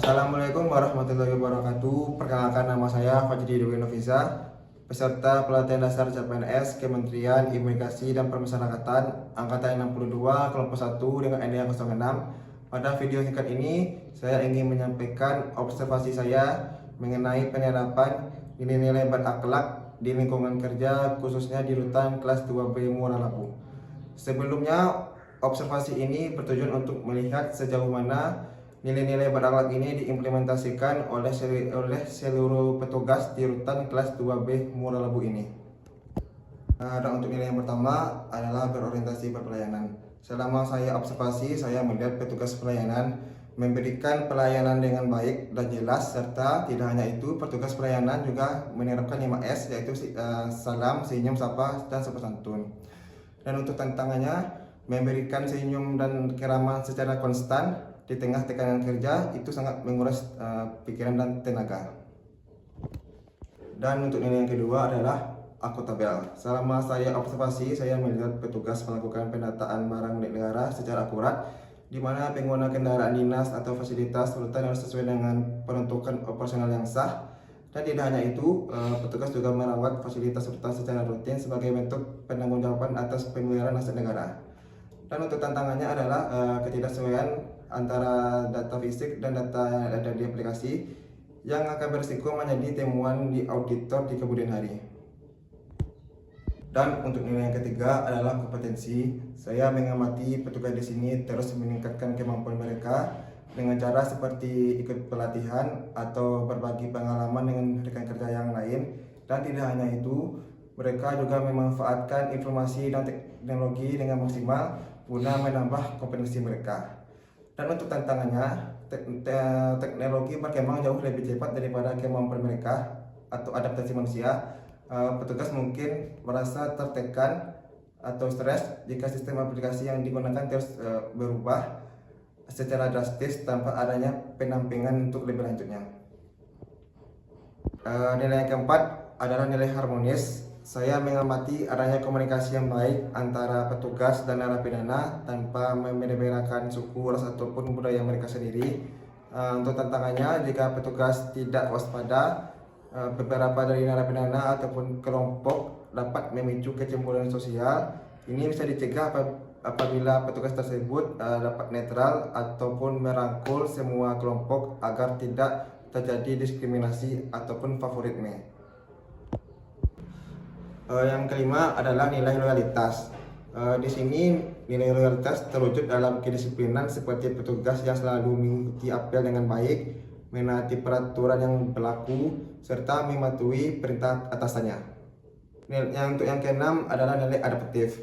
Assalamualaikum warahmatullahi wabarakatuh. Perkenalkan, nama saya Fajri Dewi Novisa, peserta pelatihan dasar CPNS Kementerian Imigrasi dan Pemasyarakatan Angkatan 62 kelompok 1 dengan NIA 06. Pada video singkat ini, saya ingin menyampaikan observasi saya mengenai penerapan nilai-nilai berakhlak di lingkungan kerja, khususnya di rutan kelas 2B Muara Labu. Sebelumnya, observasi ini bertujuan untuk melihat sejauh mana nilai-nilai berakhlak ini diimplementasikan oleh seluruh petugas di rutan kelas 2B Muara Labu ini. Dan untuk nilai yang pertama adalah berorientasi perpelayanan. Selama saya observasi, saya melihat petugas pelayanan memberikan pelayanan dengan baik dan jelas, serta tidak hanya itu, petugas pelayanan juga menerapkan 5S, yaitu salam, senyum, sapa, dan sopan santun. Dan untuk tantangannya, memberikan senyum dan keramahan secara konstan di tengah tekanan kerja itu sangat menguras pikiran dan tenaga. Dan untuk nilai yang kedua adalah akuntabel. Selama saya observasi, saya melihat petugas melakukan pendataan barang milik negara secara akurat, di mana pengguna kendaraan dinas atau fasilitas rutan harus sesuai dengan peruntukan operasional yang sah. Dan tidak hanya itu, petugas juga merawat fasilitas rutan secara rutin sebagai bentuk penanggung-jawaban atas pemeliharaan aset negara. Dan untuk tantangannya adalah ketidaksesuaian antara data fisik dan data yang ada di aplikasi yang akan berisiko menjadi temuan di auditor di kemudian hari. Dan untuk nilai yang ketiga adalah kompetensi. Saya mengamati petugas di sini terus meningkatkan kemampuan mereka dengan cara seperti ikut pelatihan atau berbagi pengalaman dengan rekan kerja yang lain. Dan tidak hanya itu, mereka juga memanfaatkan informasi dan teknologi dengan maksimal guna menambah kompetensi mereka. Dan untuk tantangannya, teknologi berkembang jauh lebih cepat daripada kemampuan mereka atau adaptasi manusia. Petugas mungkin merasa tertekan atau stres jika sistem aplikasi yang digunakan terus berubah secara drastis tanpa adanya pendampingan untuk lebih lanjutnya. Nilai yang keempat adalah nilai harmonis. Saya mengamati adanya komunikasi yang baik antara petugas dan narapidana tanpa membeda-bedakan suku, ras ataupun budaya mereka sendiri. Untuk tantangannya, jika petugas tidak waspada, beberapa dari narapidana ataupun kelompok dapat memicu kecemburuan sosial. Ini bisa dicegah apabila petugas tersebut dapat netral ataupun merangkul semua kelompok agar tidak terjadi diskriminasi ataupun favoritme. Yang kelima adalah nilai loyalitas. Di sini nilai loyalitas terwujud dalam kedisiplinan seperti petugas yang selalu mengikuti apel dengan baik, menaati peraturan yang berlaku, serta mematuhi perintah atasannya. Untuk yang keenam adalah nilai adaptif.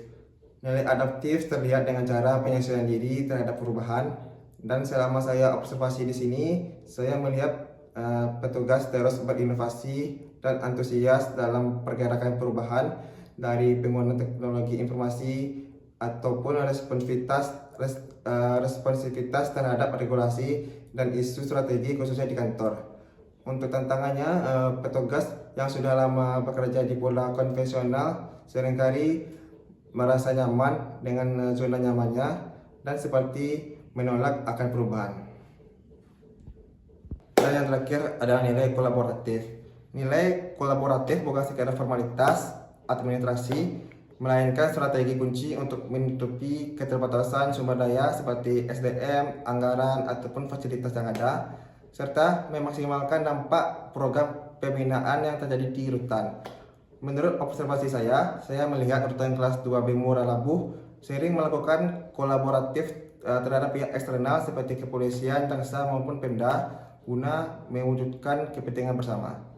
Nilai adaptif terlihat dengan cara penyesuaian diri terhadap perubahan. Dan selama saya observasi di sini, saya melihat petugas terus berinovasi dan antusias dalam pergerakan perubahan, dari pengguna teknologi informasi ataupun responsivitas terhadap regulasi dan isu strategi khususnya di kantor. Untuk tantangannya, petugas yang sudah lama bekerja di pola konvensional seringkali merasa nyaman dengan zona nyamannya dan seperti menolak akan perubahan. Dan yang terakhir adalah nilai kolaboratif. Nilai kolaboratif bukan sekadar formalitas administrasi, melainkan strategi kunci untuk menutupi keterbatasan sumber daya seperti SDM, anggaran, ataupun fasilitas yang ada, serta memaksimalkan dampak program pembinaan yang terjadi di rutan. Menurut observasi saya melihat rutan kelas 2B Muara Labu sering melakukan kolaboratif terhadap pihak eksternal seperti kepolisian, Tangsa maupun Pemda guna mewujudkan kepentingan bersama.